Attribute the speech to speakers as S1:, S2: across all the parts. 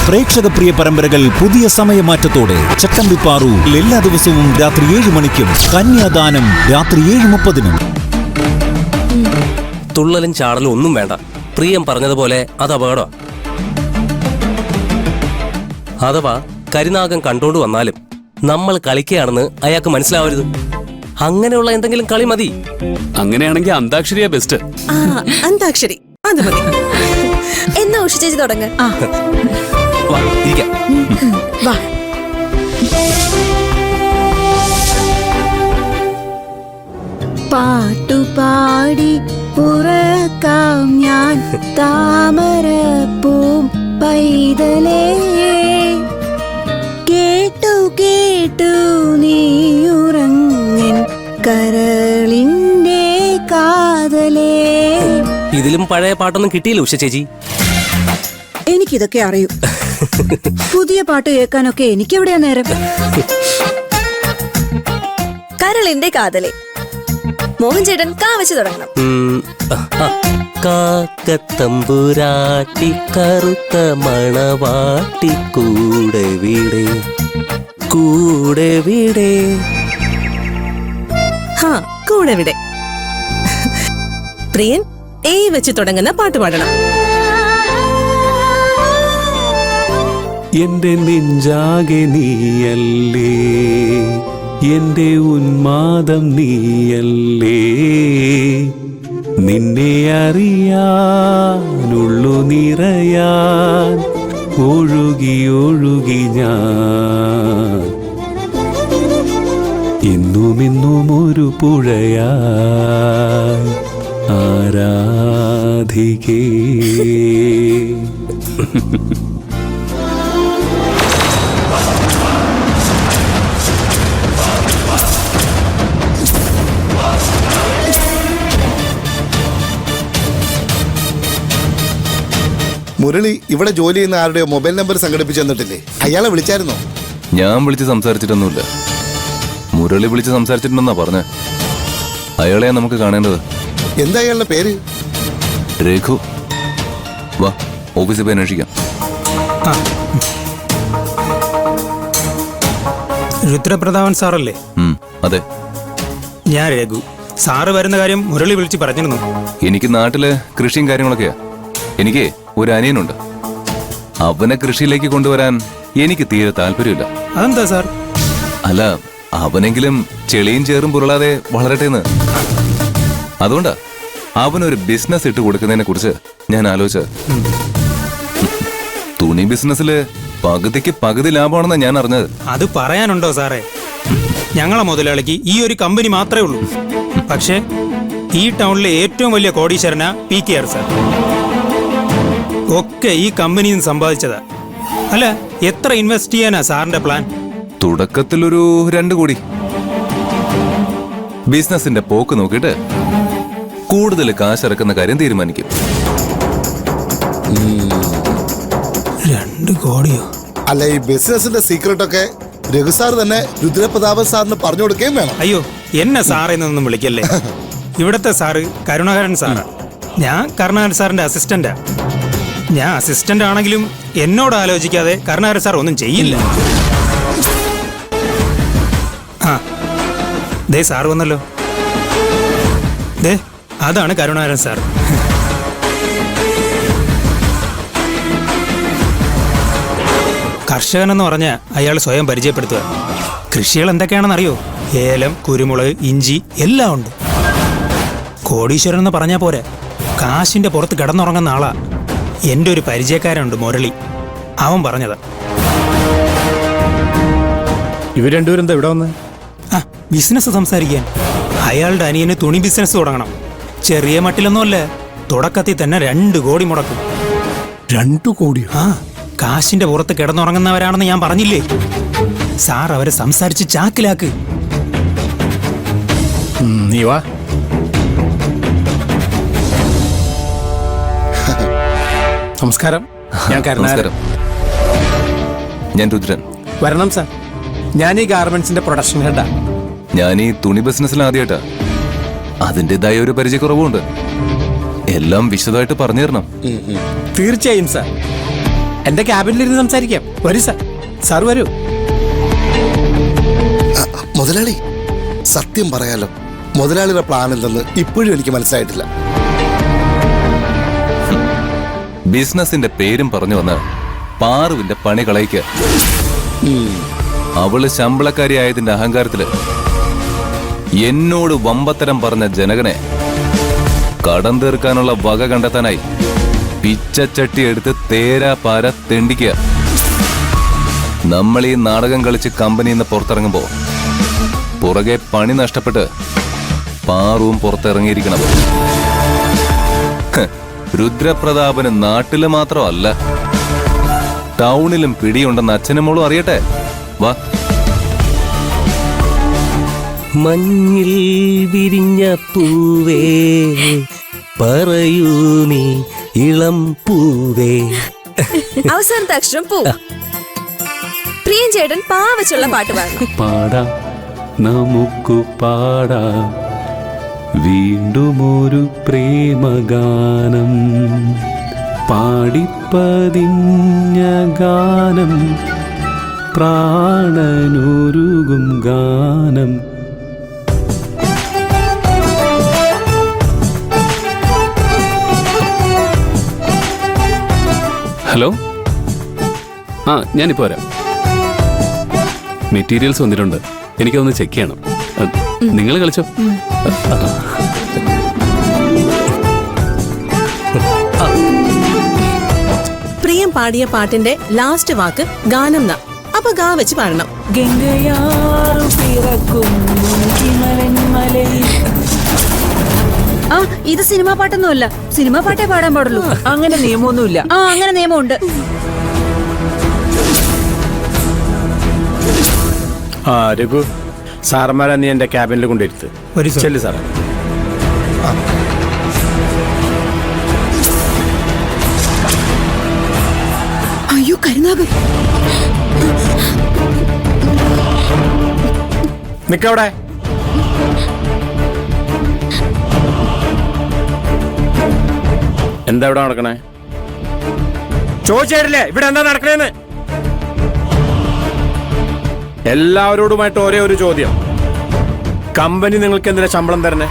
S1: പ്രേക്ഷക പ്രിയ പരമ്പരകൾ പുതിയ സമയമാറ്റത്തോടെ ചട്ടമ്പിപ്പാറു എല്ലാ ദിവസവും രാത്രി 7 മണിക്കും കന്യാദാനം രാത്രി 7:30.
S2: തുള്ളലും ചാടലും ഒന്നും വേണ്ട. പ്രിയം പറഞ്ഞതുപോലെ അത് അപകടം. അഥവാ കരിനാഗം കണ്ടോണ്ട് വന്നാലും നമ്മൾ കളിക്കുകയാണെന്ന് അയാൾക്ക് മനസ്സിലാവരുത്. അങ്ങനെയുള്ള എന്തെങ്കിലും കളി മതി.
S3: അങ്ങനെയാണെങ്കിൽ അന്താക്ഷരിയാ ബെസ്റ്റ്.
S4: അന്താക്ഷരി അത് മതി.
S5: എന്നാ ഉഷ ചേച്ചി തുടങ്ങ.
S6: പാട്ടുപാടി ഉറക്കാം ഞാൻ താമരപ്പൂം പൈതലേ, കേട്ടു കേട്ടു നീയുറങ്ങൻ കരളിന്റെ കാതലേ.
S2: ഇതിലും പഴയ പാട്ടൊന്നും കിട്ടിയില്ല ഉഷ ചേച്ചി.
S4: എനിക്കിതൊക്കെ അറിയൂ. പുതിയ പാട്ട് കേൾക്കാനൊക്കെ എനിക്കെവിടെയാ നേരം?
S5: കരളിന്റെ കാതലേ. മോഹൻ ചേട്ടൻ കാ വെച്ച് തുടങ്ങണം.
S2: കാക്കത്തമ്പുരാട്ടി കറുത്ത മണവാട്ടി കൂടെ വീടേ കൂടെ വീടേ.
S4: കൂടെ വിടെ. പ്രിയൻ ഏ വെച്ച് തുടങ്ങുന്ന പാട്ട് പാടണം.
S3: എന്റെ നെഞ്ചാകെ നീയല്ലേ, എന്റെ ഉന്മാദം നീയല്ലേ, നിന്നെ അറിയാനുള്ളു നിറയാൻ ഒഴുകി ഒഴുകി ഞാൻ എന്നുമെന്നും ഒരു പുഴയായി ആരാധികേ.
S7: മുരളി ഇവിടെ ജോലി ചെയ്യുന്ന ആരുടെയോ മൊബൈൽ നമ്പർ സംഘടിപ്പിച്ചു തന്നിട്ടില്ലേ? അയാളെ വിളിച്ചായിരുന്നോ?
S8: ഞാൻ വിളിച്ച് സംസാരിച്ചിട്ടൊന്നുമില്ല. മുരളി വിളിച്ച് സംസാരിച്ചിട്ടുണ്ടെന്നാ പറഞ്ഞ. അയാളെയാ നമുക്ക് കാണേണ്ടത്.
S7: എന്താ അയാളുടെ പേര്?
S8: രഘു. വാ, ഓഫീസിൽ പോയി അന്വേഷിക്കാം.
S9: രുദ്രപ്രതാപൻ സാറല്ലേ?
S8: അതെ,
S9: ഞാൻ രഘു. സാറ് വരുന്ന കാര്യം മുരളി വിളിച്ച് പറഞ്ഞിരുന്നു.
S8: എനിക്ക് നാട്ടില് കൃഷിയും കാര്യങ്ങളൊക്കെയാ. എനിക്ക് ഒരു അനിയനുണ്ട്. അവനെ കൃഷിയിലേക്ക് കൊണ്ടുവരാൻ എനിക്ക് തീരെ താല്പര്യമില്ല.
S9: അതെന്താ സാർ?
S8: അല്ല, അവനെങ്കിലും ചെളിയും ചേറും പുരളാതെ വളരട്ടെന്ന്. അതുകൊണ്ടാ അവനൊരു ബിസിനസ് ഇട്ട് കൊടുക്കുന്നതിനെ കുറിച്ച് ഞാൻ ആലോചിച്ചത്. തുണി ബിസിനസ്സില് പകുതിക്ക് പകുതി ലാഭമാണെന്നാ ഞാൻ അറിഞ്ഞത്.
S9: അത് പറയാനുണ്ടോ സാറേ? ഞങ്ങളെ മുതലാളിക്ക് ഈ ഒരു കമ്പനി മാത്രമേ ഉള്ളൂ. പക്ഷേ ഈ ടൗണിലെ ഏറ്റവും വലിയ കോടീശ്വരനാ PKR സാർ. ഒക്കെ ഈ കമ്പനിയിൽ നിന്ന് സമ്പാദിച്ചതാ. അല്ല, എത്ര ഇൻവെസ്റ്റ് ചെയ്യാനാ സാറിന്റെ പ്ലാൻ?
S8: തുടക്കത്തിലൊരു 2 കോടി. ബിസിനസിന്റെ പോക്ക് നോക്കിയിട്ട് കൂടുതൽ കാശിറക്കുന്ന കാര്യം തീരുമാനിക്കും.
S9: 2 കോടിയോ?
S7: അല്ല, ഈ ബിസിനസിന്റെ സീക്രട്ട് ഒക്കെ രഘു സാർ തന്നെ രുദ്രപ്രതാപൻ സാറിന് പറഞ്ഞു കൊടുക്കുകയും വേണം.
S9: അയ്യോ, എന്നെ സാറിൽ നിന്നൊന്നും വിളിക്കല്ലേ. ഇവിടത്തെ സാറ് കരുണാകരൻ സാറാ. ഞാൻ കരുണാകരൻ സാറിന്റെ അസിസ്റ്റന്റാ. ഞാൻ അസിസ്റ്റന്റ് ആണെങ്കിലും എന്നോട് ആലോചിക്കാതെ കരുണാകരൻ സാർ ഒന്നും ചെയ്യില്ല. ദേ സാർ വന്നല്ലോ. ദേ, അതാണ് കരുണാകരൻ സാർ. കർഷകനെന്ന് പറഞ്ഞ അയാൾ സ്വയം പരിചയപ്പെടുത്തുക. കൃഷികൾ എന്തൊക്കെയാണെന്ന് അറിയോ? ഏലം, കുരുമുളക്, ഇഞ്ചി എല്ലാം ഉണ്ട്. കോടീശ്വരൻ എന്ന് പറഞ്ഞാൽ പോരെ, കാശിന്റെ പുറത്ത് കിടന്നുറങ്ങുന്ന ആളാ. എൻ്റെ ഒരു പരിചയക്കാരുണ്ട്, മുരളി. അവൻ പറഞ്ഞതാ.
S10: ഇവർ രണ്ടുപേരും എന്താ ഇവിടെ വന്ന്?
S9: ബിസിനസ് സംസാരിക്കാൻ. അയാളുടെ അനിയന് തുണി ബിസിനസ് തുടങ്ങണം. ചെറിയ മട്ടിലൊന്നുമല്ല, തുടക്കത്തിൽ തന്നെ 2 കോടി മുടക്കും.
S10: 2 കോടിയോ?
S9: കാശിന്റെ പുറത്ത് കിടന്നുറങ്ങുന്നവരാണെന്ന് ഞാൻ പറഞ്ഞില്ലേ? സാർ അവരെ സംസാരിച്ച് ചാക്കിലാക്ക്.
S10: നീ വാ. നമസ്കാരം. ഞാൻ
S8: നമസ്കാരം. ഞാൻ രുദ്രൻ.
S10: വരണം സാർ. ഞാൻ ഈ ഗാർമെന്റ്സിന്റെ പ്രൊഡക്ഷൻ ഹെഡാ.
S8: ഞാൻ ഈ തുണി ബിസിനസ്സിൽ ആദ്യമായിട്ടാ. അതിൻ്റെതായ ഒരു പരിചയക്കുറവുണ്ട്. എല്ലാം വിശദമായിട്ട് പറഞ്ഞു തരണം.
S10: തീർച്ചയായും സാർ. എന്റെ ക്യാബിനിലിരുന്ന് സംസാരിക്കാം. വരൂ സാർ, സാർ വരൂ.
S7: മുതലാളി, സത്യം പറയാലോ, മുതലാളിയുടെ പ്ലാൻ എന്തെന്ന് ഇപ്പോഴും എനിക്ക് മനസ്സിലായിട്ടില്ല.
S8: ബിസിനസിന്റെ പേരും പറഞ്ഞു വന്ന് പാറുവിന്റെ പണി കളയിക്കുക. അവള് ശമ്പളക്കാരി ആയതിന്റെ അഹങ്കാരത്തില് എന്നോട് വമ്പത്തരം പറഞ്ഞ ജനകനെ കടം തീർക്കാനുള്ള വക കണ്ടെത്താനായി പിച്ചച്ചട്ടി എടുത്ത് തേരാ പാര തെണ്ടിക്കുക. നമ്മൾ ഈ നാടകം കളിച്ച് കമ്പനിയിൽ നിന്ന് പുറത്തിറങ്ങുമ്പോ പുറകെ പണി നഷ്ടപ്പെട്ട് പാറുവും പുറത്തിറങ്ങിയിരിക്കണം. രുദ്രപ്രതാപന് നാട്ടില് മാത്രമല്ല, ടൗണിലും പിടിയുണ്ടെന്ന് അച്ഛനും മോളും അറിയട്ടെ. വാ.
S2: മഞ്ഞിൽ വിരിഞ്ഞ പൂവേ പറയൂ നീ ഇളം പൂവേ.
S5: അവസാനത്തെ അക്ഷരം പൂ. പ്രിയൻ ചേട്ടൻ പാ വെച്ചുള്ള പാട്ട് പാടണം.
S3: പാടാം, നമുക്കു പാടാം വീണ്ടും ഒരു പ്രേമഗാനം. പാടിപ്പതിഞ്ഞ ഗാനം, പ്രാണനൊരുകും ഗാനം. ഹലോ, ഞാനിപ്പോ വരാം. മെറ്റീരിയൽസ് വന്നിട്ടുണ്ട്, എനിക്കൊന്ന് ചെക്ക് ചെയ്യണം. നിങ്ങൾ കളിച്ചോ.
S4: പ്രിയം പാടിയ പാട്ടിന്റെ ലാസ്റ്റ് വാക്ക് ഗാനം ന. അപ്പൊ ഗാ വെച്ച് പാടണം.
S6: ആ, ഇത് സിനിമാ പാട്ടൊന്നുമല്ല. സിനിമാ പാട്ടേ പാടാൻ പാടുള്ളൂ.
S4: അങ്ങനെ നിയമമൊന്നുമില്ല.
S6: ആ, അങ്ങനെ നിയമമുണ്ട്.
S10: ആ രഘു, സാറന്മാരെ നീ എന്റെ ക്യാബിനിൽ കൊണ്ടിരുത്ത്.
S9: വരൂ സാർ.
S10: ചെല്ലു സാറേ.
S6: അയ്യോ, കരുനാഗൻ.
S10: നിക്കവിടെ. എന്താ ഇവിടെ നടക്കണേ? ചോദിച്ചില്ലേ ഇവിടെ എന്താ നടക്കണേന്ന്? എല്ലാവരോടുമായിട്ട് ഒരേ ഒരു ചോദ്യം. കമ്പനി നിങ്ങൾക്ക് എന്തിനാ ശമ്പളം തരണേ?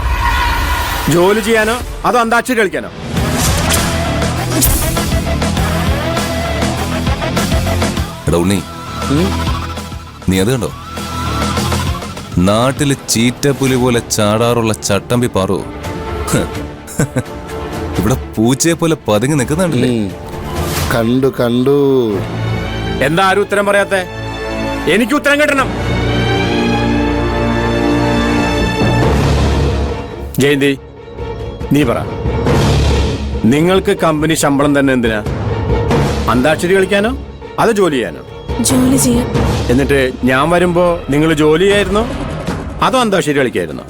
S10: ജോലി ചെയ്യാനോ അതോ അന്താക്ഷരി കളിക്കാനോ?
S8: എടാ ഉണ്ണി, നീ അത് കണ്ടോ? നാട്ടില് ചീറ്റപ്പുലി പോലെ ചാടാറുള്ള ചട്ടമ്പി പാറു ഇവിടെ പൂച്ചയെ പോലെ പതുങ്ങി നിൽക്കുന്നുണ്ടല്ലേ?
S7: കണ്ടു കണ്ടു.
S10: എന്താ ആരും ഉത്തരം പറയാത്തെ? എനിക്ക് ഉത്തരം കിട്ടണം. ജയന്തി, നീ പറ. നിങ്ങൾക്ക് കമ്പനി ശമ്പളം തന്നെ എന്തിനാ? അന്താക്ഷരി കളിക്കാനോ അതോ ജോലി ചെയ്യാനോ?
S4: ജോലി ചെയ്യാം.
S10: എന്നിട്ട് ഞാൻ വരുമ്പോ നിങ്ങൾ ജോലി ചെയ്യായിരുന്നോ അതോ അന്താക്ഷരി കളിക്കായിരുന്നോ?